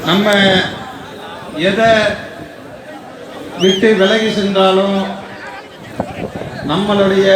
நம்ம எதை விட்டு விலகி சென்றாலும் நம்மளுடைய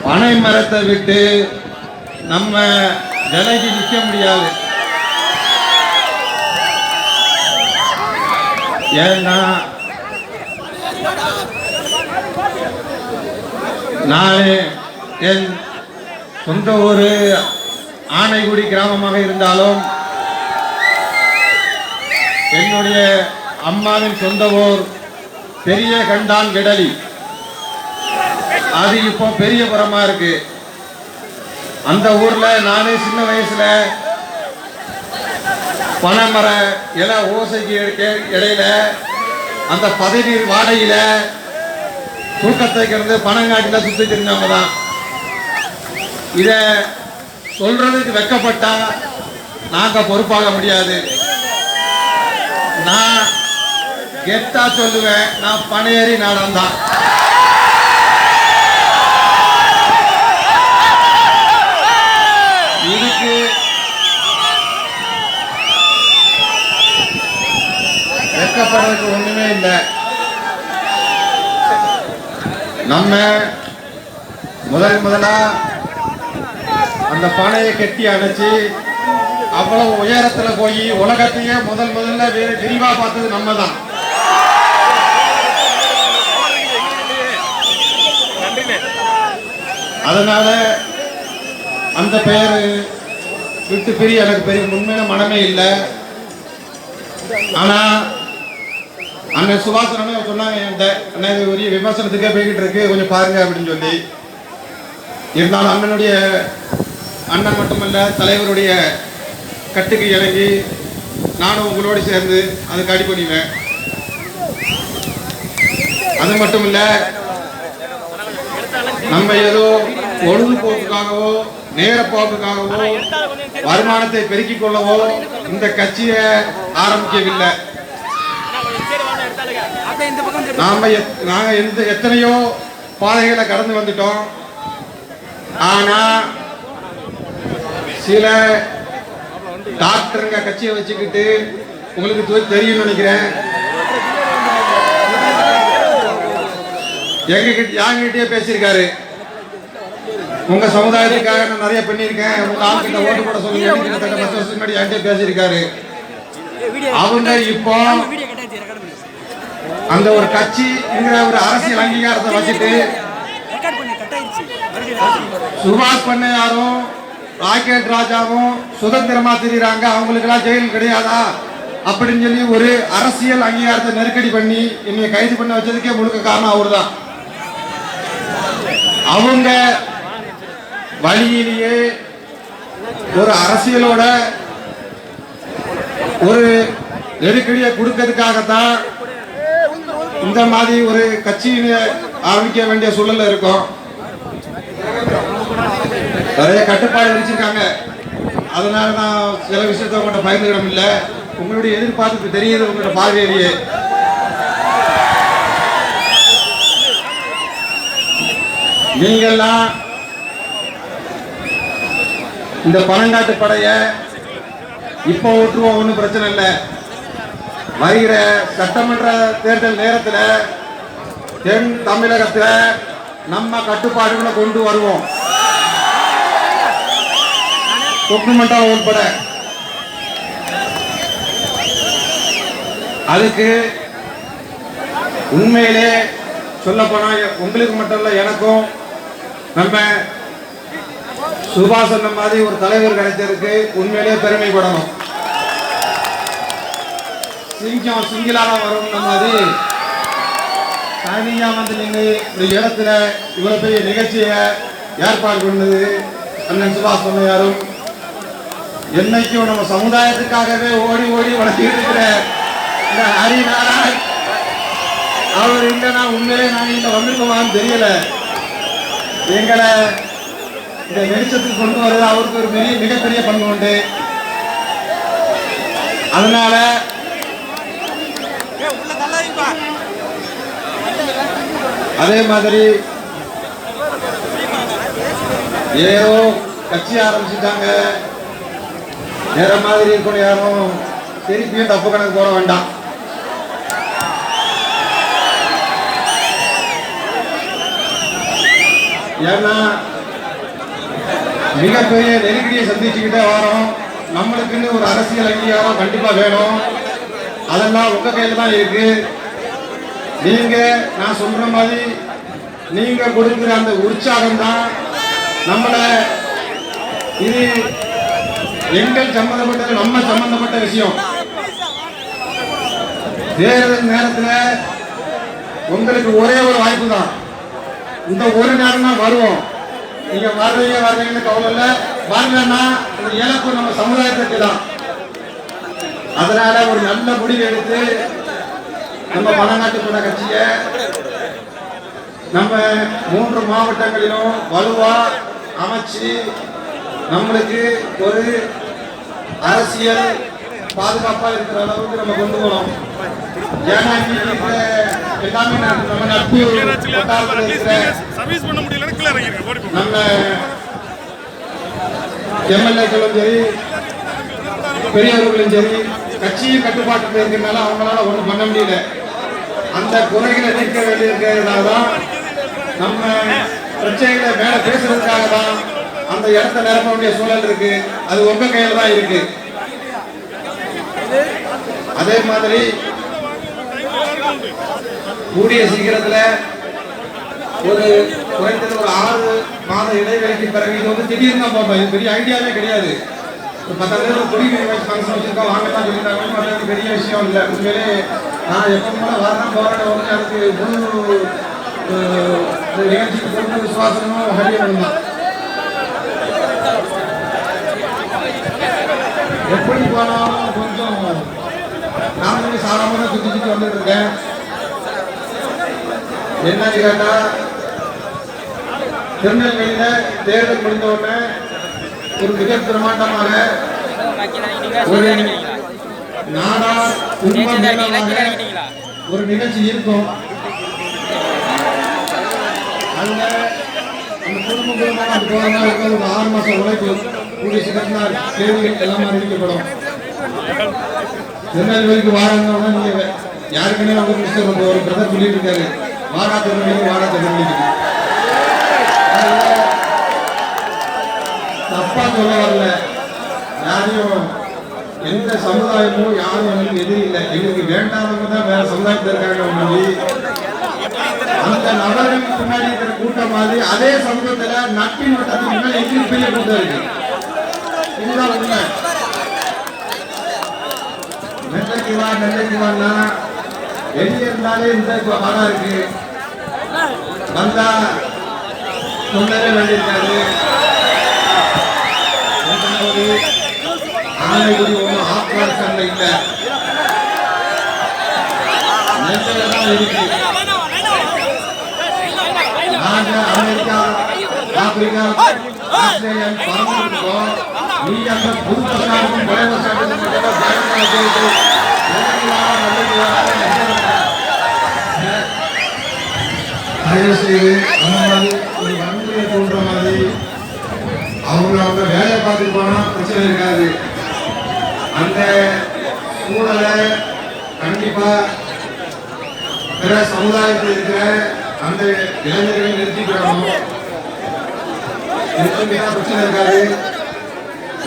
பனை மரத்தை விட்டு நம்ம விலகி நிற்க முடியாது. ஏன்னா நான் என் சொந்த ஊர் ஆனைக்குடி கிராமமாக இருந்தாலும் என்னுடைய அம்மாவின் சொந்த ஊர் பெரிய கண்டான் விடலி. அது இப்போ பெரியபுரமா இருக்கு. அந்த ஊர்ல நானே சின்ன வயசுல பனைமர இலை ஓசைக்கு இடையில அந்த பதநீர் வாடையில தூக்கத்தை கிடந்து பனங்காட்டில சுத்தி தெரிஞ்சவங்க தான். இத சொல்றதுக்கு வெக்கப்பட்டா நாங்க பொறுப்பாக முடியாது. நான் கெத்தா சொல்லுவேன், நான் பனையேறி நாடந்தான். இதுக்கு வெக்கப்படுறதுக்கு ஒண்ணுமே இல்லை. நம்ம முதலா அந்த பானையை கட்டி அணைச்சு அவ்வளவு உயரத்துல போய் உலகத்தையே முதல்ல விரிவா பார்த்தது நம்ம தான். அதனால அந்த பெயர் விட்டு பெரிய எனக்கு பெரிய உண்மையான மனமே இல்லை. ஆனா அண்ணன் சுபாசனமே சொன்னாங்க, என்கிட்ட இது ஒரு விமர்சனத்துக்கே போய்கிட்டு இருக்கு, கொஞ்சம் பாருங்க அப்படின்னு சொல்லி. இருந்தாலும் அண்ணன் மட்டுமல்ல, தலைவருடைய கட்டுக்கு இறங்கி நானும் உங்களோடு சேர்ந்து அதுக்கு அடிபணிவேன். அது மட்டும் இல்ல, நம்ம ஏதோ பொழுதுபோக்குக்காகவோ நேரப்போக்குக்காகவோ வருமானத்தை பெருக்கிக் கொள்ளவோ இந்த கட்சியை ஆரம்பிக்கவில்லை. நாங்க எத்தனையோ பாதைகளை கடந்து வந்துட்டோம். ஆனா சில டாக்டருங்க கட்சியை வச்சுக்கிட்டு உங்களுக்கு தெரியும் நினைக்கிறேன், எங்ககிட்டயே பேசியிருக்காரு. உங்க சமுதாயத்துக்காக நான் நிறைய பண்ணியிருக்கேன், உங்க ஆள்கிட்ட ஓட்டு போட சொல்லுங்க 10 வருஷத்துக்கு முன்னாடி என்கிட்ட பேசியிருக்காரு. அவங்க இப்போ அந்த ஒரு கட்சிங்கிற ஒரு அரசியல் அங்கீகாரத்தை வச்சுட்டு சுபாஷ் பண்ணையாரும் ராக்கெட் ராஜாவும் சுதந்திரமா திரிறாங்க, அவங்களுக்கு எல்லாம் ஜெயில் கிடையாதா அப்படின்னு சொல்லி ஒரு அரசியல் அங்கீகாரத்தை நெருக்கடி பண்ணி என்னை கைது பண்ண வச்சதுக்கே முழுக்க காரணம் அவர்தான். அவங்க வழியிலேயே ஒரு அரசியலோட ஒரு நெருக்கடியை கொடுக்கிறதுக்காகத்தான் இந்த மாதிரி ஒரு கட்சியை ஆரம்பிக்க வேண்டிய சூழல்ல இருக்கும். நிறைய கட்டுப்பாடு விதிச்சிருக்காங்க. அதனால நான் சில விஷயத்த உங்கள்கிட்ட பகிர்ந்துக்கிடம் இல்லை. உங்களுடைய எதிர்பார்ப்பு தெரியுது உங்களோட பார்வையிலேயே. நீங்கள்லாம் இந்த பனங்காட்டு படைய இப்போ ஓட்டுருவோம், ஒன்றும் பிரச்சனை இல்லை. வருகிற சட்டமன்ற தேர்தல் நேரத்தில் தென் தமிழகத்தில் நம்ம கட்டுப்பாடுகளை கொண்டு வருவோம். தொக்குமெண்டா உட்பட அதுக்கு உண்மையிலே சொல்ல போனா உங்களுக்கு மட்டும் இல்ல, எனக்கும் நம்ம சுபாஷ் சொன்ன மாதிரி ஒரு தலைவர் கிடைச்சதுக்கு உண்மையிலே பெருமைப்படணும். சிங்கம் சிங்கிளாக வரும் மாதிரி தனியா வந்து நீங்க இந்த இடத்துல இவ்வளவு பெரிய நிகழ்ச்சியை ஏற்பாடு பண்ணது அண்ணன் சுபாஷ் பண்ணையாரும், என்னைக்கும் நம்ம சமுதாயத்துக்காகவே ஓடி வளர்த்திட்டு இருக்கிற இந்த ஹரிநாராயண் அவர் இல்லைன்னா உண்மையிலே நாங்கள் இங்க வந்திருக்கோமான்னு தெரியல. எங்களை இந்த வெளிச்சத்துக்கு கொண்டு வருவது அவருக்கு ஒரு மிகப்பெரிய பங்கு உண்டு. அதனால அதே மாதிரி ஏதோ கட்சி ஆரம்பிச்சுட்டாங்க, வேற மாதிரி இருக்கணும், யாரும் திருப்பியும் தப்பு கணக்கு போட வேண்டாம். ஏன்னா மிகப்பெரிய நெருக்கடியை சந்திச்சுக்கிட்டே வரோம். நம்மளுக்குன்னு ஒரு அரசியல் அங்கீகாரம் கண்டிப்பா வேணும். அதெல்லாம் உங்க கையில தான் இருக்கு. நீங்க நான் சொல்ற மாதிரி நீங்க கொடுக்கிற அந்த உற்சாகம் தான் நம்மள இது எங்கள் சம்பந்தப்பட்ட நம்ம சம்பந்தப்பட்ட விஷயம். தேர்தல் நேரத்தில் உங்களுக்கு ஒரே ஒரு வாய்ப்பு தான். இந்த ஒரு நேரம் தான் வருவோம். நீங்க வர்றீங்கன்னு கவலை இல்லை. வரலன்னா இந்த இழப்பு நம்ம சமுதாயத்துக்கு தான். அதனால ஒரு நல்ல முடிவு எடுத்து நம்ம வடநாட்டுப்புற கட்சியை நம்ம 3 மாவட்டங்களிலும் வலுவா அமைச்சு நம்மளுக்கு ஒரு அரசியல் பாதுகாப்பா இருக்கிற அளவுக்கு நம்ம கொண்டு போனோம். ஏன்னா எல்லாமே நம்ம நட்பு நம்ம எம்எல்ஏக்களும் சரி பெரியவர்களும் சரி கட்சியும் கட்டுப்பாட்டு இருக்கிறதுனால அவங்களால ஒன்றும் பண்ண முடியல. அந்த குறைகளை நீக்க வேண்டியிருக்கிறதுனால தான் நம்ம பிரச்சனைகளை மேல பேசுறதுக்காக தான் அந்த இடத்த நிரப்ப வேண்டிய சூழல் இருக்கு. அது உங்க கையில தான் இருக்கு. அதே மாதிரி கூடிய சீக்கிரத்துல ஒரு குறைந்தது ஒரு 6 மாத இடைவெளிக்கு பிறகு இது வந்து திடீர்னு தான் போட்டோம். இது பெரிய ஐடியாவே கிடையாது. ஒரு 10 கொடி ஃபங்க்ஷன் வச்சிருக்கோம், வாங்கலாம் சொல்லிட்டாங்க. பெரிய விஷயம் இல்லை. உண்மையிலே நான் எப்போ கூட வரதான் போராட அதுக்கு முழு நிகழ்ச்சிக்கு பொறுப்பு விசுவாசமும் ஹரியனும் தான். எப்படி போனாலும் கொஞ்சம் நான் சாதாரணமாக சுற்றி சுற்றி வந்துட்டு இருக்கேன். என்னன்னு கேட்டா திருநெல்வேலியில தேர்தல் முடிந்த உடனே ஒரு மிக பிரமாண்டமாக ஒரு நாடா ஒரு நிகழ்ச்சி இருக்கும். அதுல அந்த குடும்பமாக ஒரு 6 மாசம் உழைப்பு கூடிய சீக்கிரம் தேர்தல் எல்லாம் அறிவிக்கப்படும். திருநெல்வேலிக்கு வாராங்கன்னா நீங்க யாருக்குமே அவங்க மிஸ்டர் ஒரு பிரதர் சொல்லிட்டு இருக்காரு, வாரா திருநெல்வேலிக்கு தப்பா சொல்ல வரல. யாரையும் எந்த சமுதாயமும் யாரும் எங்களுக்கு எதிரி இல்லை. எங்களுக்கு வேண்டாதவங்க தான் வேற சமுதாயத்தில் இருக்காங்க. அந்த நபருக்கு பின்னாடி இருக்கிற கூட்டம் மாதிரி அதே சமூகத்துல நட்பின் வட்டத்துக்கு முன்னாடி எங்களுக்கு பெரிய கூட்டம் இருக்கு. இதுதான் உண்மை. நெல்லைக்கு வான்னா வெளியே இருந்தாலே இந்த படம் இருக்கு. வந்தா சொல்லவே வேண்டியிருக்காரு. ஆனைக்குடி ஒன்றும் ஆப்கானிஸ்தான்ல இல்லை, நெல்லையில தான் இருக்கு. நாங்க அமெரிக்கா, ஆப்பிரிக்கா, ஆஸ்திரேலியா பறந்துருக்கோம். நீ அந்த புது பசாருக்கும் பழைய பசாருக்கும் தயவு செய்து அந்த மாதிரி ஒரு வன்முறையை தோன்ற மாதிரி அவங்க வேலை பார்த்துட்டு போனா பிரச்சனை இருக்காது. அந்த சூழலை கண்டிப்பா பிற சமுதாயத்தில் இருக்கிற அந்த இளைஞர்களை நிறுத்திக்கிறோம். பிரச்சனை இருக்காது.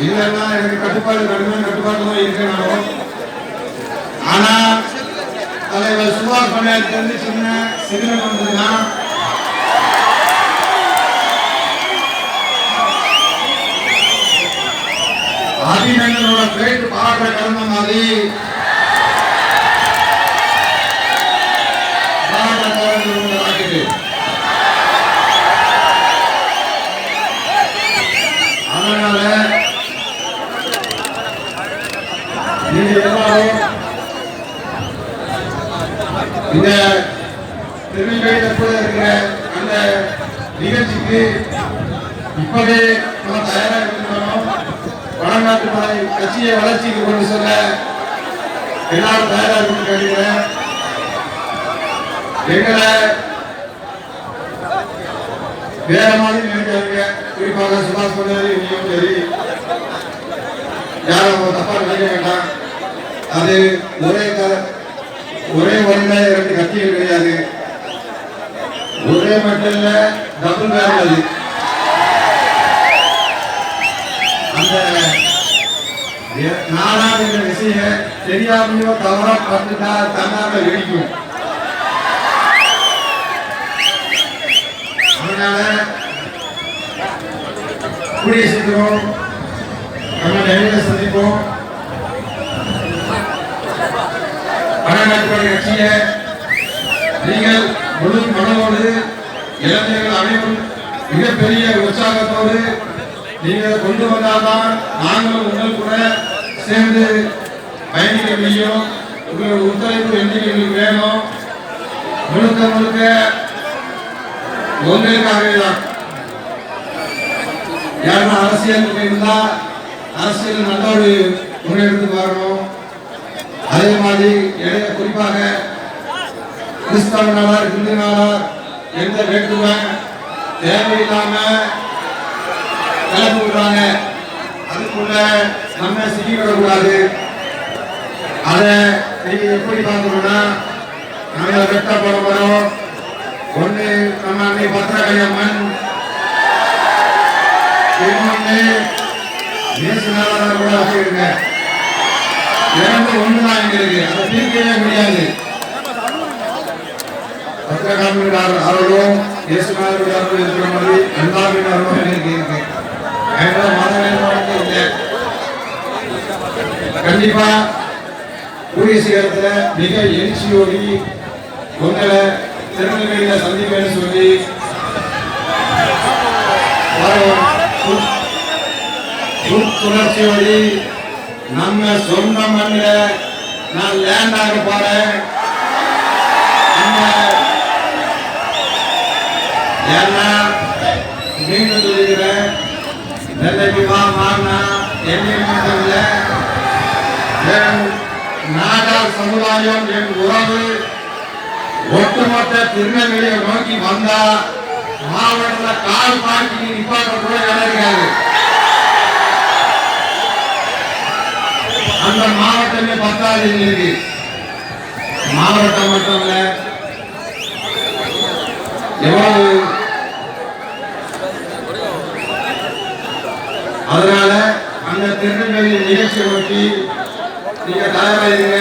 இல்லைன்னா எனக்கு கட்டுப்பாடு கட்டுப்பாடு இருக்கணும். ஆனா தலைவர் சுபாஷ் பண்ண சின்ன சிக்னல் வந்ததுன்னா அபிநந்தனோட பிளேட் பாடுற கடந்த மாதிரி அதனால நீங்க எல்லாரும் இந்த திருநெல்வேலி இருக்கிற அந்த நிகழ்ச்சிக்கு இப்பவே நம்ம தயாராக இருக்கணும். வடநாட்டு மலை கட்சியை வளர்ச்சிக்கு கொண்டு செல்ல எல்லாரும் தயாராக இருக்கு கேட்கிறேன். எங்களை வேற மாதிரி நினைக்காதீங்க. குறிப்பாக சுபாஷ் பண்ணாரு, நீயும் சரி யாரும் தப்பா நினைக்க வேண்டாம். அது ஒரே ஒன்றுல 2 கட்சிகள் கிடையாது. ஒரே மட்டும் டபுள் பேரல். அது அந்த நாடாளுமன்ற விஷயம் தெரியாமையோ தவறா பார்த்துட்டா தன்னால வெடிக்கும். அதனால கூடிய சீக்கிரம் நம்ம நேரில் சந்திப்போம். பணக்காட்சி கட்சியை நீங்கள் முழு மனதோடு இளைஞர்கள் அனைவரும் மிகப்பெரிய உற்சாகத்தோடு நீங்கள் கொண்டு வந்தால்தான் நாங்களும் உங்கள் கூட சேர்ந்து பயணிக்க முடியும். உங்களோட ஒத்துழைப்பு எங்களுக்கு வேணும். முழுக்க முழுக்க உங்களுக்காகவே தான். யாரும் அரசியல் இருந்தா அரசியல் நல்ல ஒரு முன்னெடுத்து வரணும். அதே மாதிரி குறிப்பாக கிறிஸ்தவ நாளார் இந்து நாளார் எந்த வேற்றுமை தேவையில்லாம கலந்து விடுறாங்க. அதுக்குள்ள நம்ம சிக்கிவிடக்கூடாது. அதை நீங்க எப்படி பார்க்கணும்னா நாங்க வெட்ட போட போறோம். ஒண்ணு நம்ம அன்னை பத்திரகாளி அம்மன், இன்னொன்னு நேசநாளர் கூட வச்சிருங்க. 2 ஒண்ணுதான் எங்களுக்கு. அதை தீர்க்கவே முடியாது. பத்திரகாளி அவர்களும் நேசநாளர் இருக்கிற மாதிரி எல்லாருமே எங்களுக்கு இருக்கு. கண்டிப்பா கூடிய சீக்கிரத்துல மிக எழுச்சியோடி உங்களை திருநெல்வேலியில சந்திப்பேன்னு சொல்லி சுழற்சியோடி நம்ம சொந்த மண்ணில் நான் லேண்ட் ஆக போறேன். மீண்டும் சொல்லுகிறேன், நெல்லைக்கு மாறினா என் நாடார் சமுதாயம் என் உறவு ஒட்டுமொத்த திருநெல்வேலியை நோக்கி வந்தா மாவட்டத்தில் கால் பாக்கி நிப்பாட்ட கூட கிடையாது. அந்த மாவட்டமே 10வது இருக்கு. மாவட்டம் மட்டும் இல்ல, எவ்வளவு. அதனால அந்த திருநெல்வேலி நிகழ்ச்சியை நோக்கி நீங்க தயாராயிருங்க.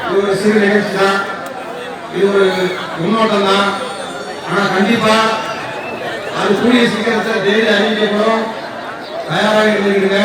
இது ஒரு சிறு நிகழ்ச்சி தான், இது ஒரு முன்னோட்டம் தான். ஆனா கண்டிப்பா அது கூடிய சீக்கிரத்தை டெய்லி அறிவிக்கப்படும். தயாராக இருந்துருங்க.